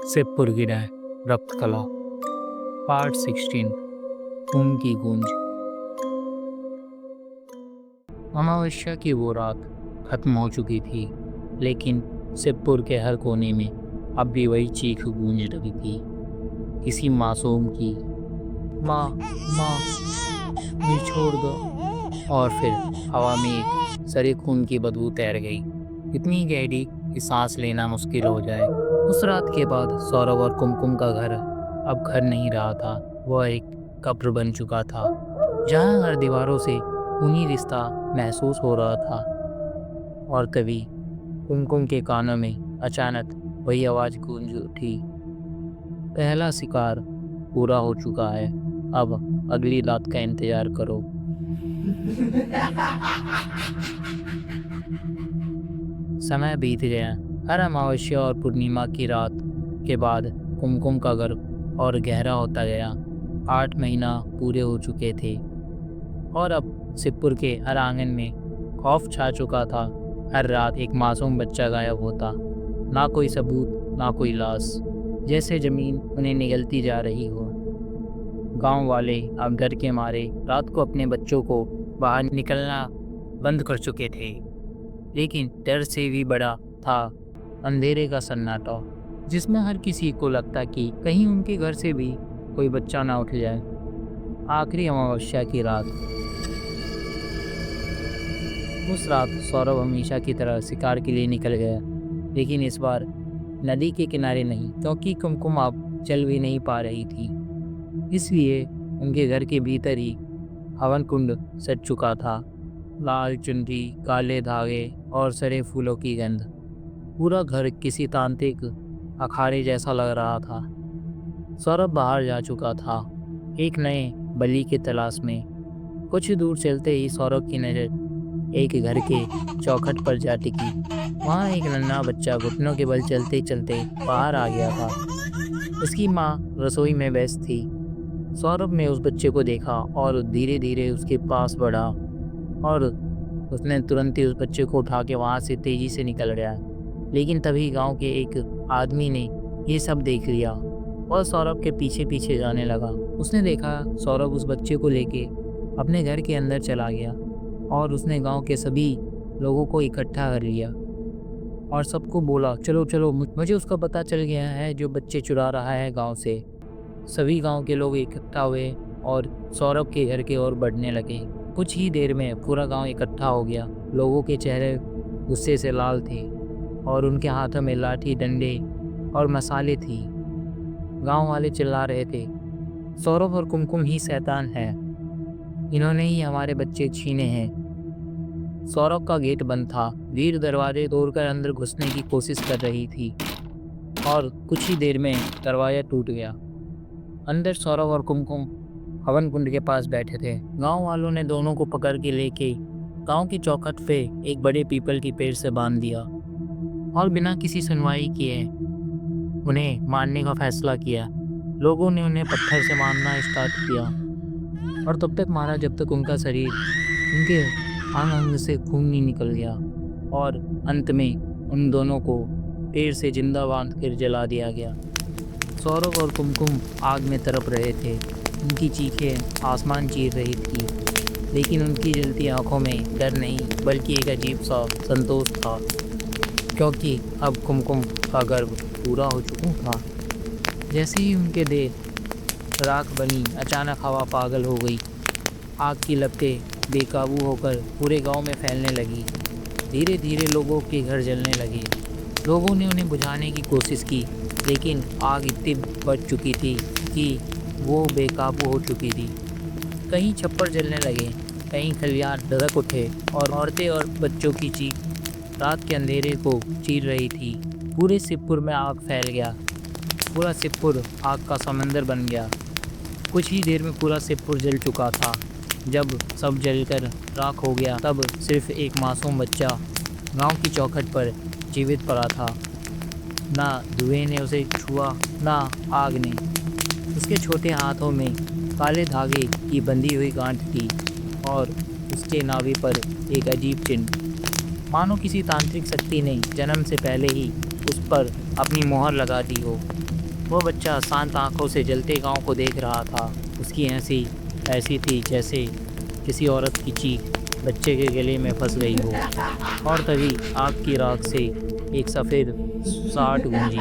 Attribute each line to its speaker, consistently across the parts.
Speaker 1: सिरपुर गिरा है रक्त कला पार्ट 16 खून की गूंज। अमावस्या की वो रात खत्म हो चुकी थी, लेकिन सिरपुर के हर कोने में अब भी वही चीख गूंज रही थी, किसी मासूम की, माँ माँ मुझे छोड़ दो। और फिर हवा में एक सरे खून की बदबू तैर गई, इतनी गहरी कि सांस लेना मुश्किल हो जाए। उस रात के बाद सौरभ और कुमकुम का घर अब घर नहीं रहा था, वह एक कब्र बन चुका था, जहाँ हर दीवारों से खूनी रिश्ता महसूस हो रहा था। और तभी कुमकुम के कानों में अचानक वही आवाज़ गूंज उठी, पहला शिकार पूरा हो चुका है, अब अगली रात का इंतजार करो। समय बीत गया। हर अमावस्या और पूर्णिमा की रात के बाद कुमकुम का गर्भ और गहरा होता गया। 8 महीना पूरे हो चुके थे और अब सिरपुर के हर आंगन में खौफ छा चुका था। हर रात एक मासूम बच्चा गायब होता, ना कोई सबूत ना कोई लाश, जैसे जमीन उन्हें निगलती जा रही हो। गांव वाले अब डर के मारे रात को अपने बच्चों को बाहर निकलना बंद कर चुके थे, लेकिन डर से भी बड़ा था अंधेरे का सन्नाटा, जिसमें हर किसी को लगता कि कहीं उनके घर से भी कोई बच्चा ना उठ जाए। आखिरी अमावस्या की रात। उस रात सौरभ हमेशा की तरह शिकार के लिए निकल गया, लेकिन इस बार नदी के किनारे नहीं, क्योंकि कुमकुम अब चल भी नहीं पा रही थी। इसलिए उनके घर के भीतर ही हवन कुंड सज चुका था। लाल चुनरी, काले धागे और सरे फूलों की गंध, पूरा घर किसी तांत्रिक अखाड़े जैसा लग रहा था। सौरभ बाहर जा चुका था, एक नए बलि की तलाश में। कुछ दूर चलते ही सौरभ की नज़र एक घर के चौखट पर जा टिकी। वहाँ एक नन्हा बच्चा घुटनों के बल चलते चलते बाहर आ गया था। उसकी माँ रसोई में व्यस्त थी। सौरभ ने उस बच्चे को देखा और धीरे धीरे उसके पास बढ़ा, और उसने तुरंत ही उस बच्चे को उठा के वहाँ से तेजी से निकल गया। लेकिन तभी गांव के एक आदमी ने ये सब देख लिया और सौरभ के पीछे पीछे जाने लगा। उसने देखा सौरभ उस बच्चे को लेके अपने घर के अंदर चला गया, और उसने गांव के सभी लोगों को इकट्ठा कर लिया और सबको बोला, चलो चलो, मुझे उसका पता चल गया है जो बच्चे चुरा रहा है गांव से। सभी गांव के लोग इकट्ठा हुए और सौरभ के घर की ओर बढ़ने लगे। कुछ ही देर में पूरा गांव इकट्ठा हो गया। लोगों के चेहरे गुस्से से लाल थे और उनके हाथों में लाठी, डंडे और मसाले थी। गांव वाले चिल्ला रहे थे, सौरभ और कुमकुम ही शैतान है, इन्होंने ही हमारे बच्चे छीने हैं। सौरभ का गेट बंद था। वीर दरवाजे तोड़कर अंदर घुसने की कोशिश कर रही थी और कुछ ही देर में दरवाजा टूट गया। अंदर सौरभ और कुमकुम हवन कुंड के पास बैठे थे। गांव वालों ने दोनों को पकड़ के लेके गांव की चौखट पे एक बड़े पीपल की पेड़ से बांध दिया और बिना किसी सुनवाई किए उन्हें मारने का फैसला किया। लोगों ने उन्हें पत्थर से मारना स्टार्ट किया और तब तक मारा जब तक उनका शरीर, उनके अंग अंग से खून नहीं निकल गया, और अंत में उन दोनों को पेड़ से जिंदा बांध कर जला दिया गया। सौरभ और कुमकुम आग में तड़प रहे थे। उनकी चीखें आसमान चीर रही थी, लेकिन उनकी जलती आंखों में डर नहीं बल्कि एक अजीब सा संतोष था, क्योंकि अब कुमकुम का गर्भ पूरा हो चुका था। जैसे ही उनके देह राख बनी, अचानक हवा पागल हो गई। आग की लपटें बेकाबू होकर पूरे गांव में फैलने लगी। धीरे धीरे लोगों के घर जलने लगे। लोगों ने उन्हें बुझाने की कोशिश की, लेकिन आग इतनी बढ़ चुकी थी कि वो बेकाबू हो चुकी थी। कहीं छप्पर जलने लगे, कहीं खलियान धधक उठे और औरतें और बच्चों की चीख रात के अंधेरे को चीर रही थी। पूरे सिरपुर में आग फैल गया। पूरा सिरपुर आग का समंदर बन गया। कुछ ही देर में पूरा सिरपुर जल चुका था। जब सब जलकर राख हो गया, तब सिर्फ एक मासूम बच्चा गांव की चौखट पर जीवित पड़ा था। ना धुएं ने उसे छुआ, ना आग ने। उसके छोटे हाथों में काले धागे की बंधी हुई गांठ थी और उसके नाभि पर एक अजीब चिन्ह, मानो किसी तांत्रिक शक्ति ने जन्म से पहले ही उस पर अपनी मोहर लगा दी हो। वो बच्चा शांत आंखों से जलते गांव को देख रहा था। उसकी हंसी ऐसी थी जैसे किसी औरत की चीख बच्चे के गले में फंस गई हो। और तभी आग की राख से एक सफ़ेद साट गूंजी।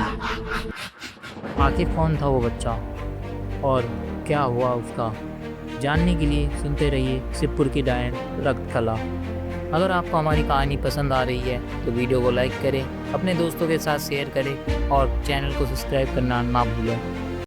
Speaker 1: आखिर कौन था वो बच्चा और क्या हुआ उसका? जानने के लिए सुनते रहिए शिवपुर की डायन रक्त कला। अगर आपको हमारी कहानी पसंद आ रही है तो वीडियो को लाइक करें, अपने दोस्तों के साथ शेयर करें और चैनल को सब्सक्राइब करना ना भूलें।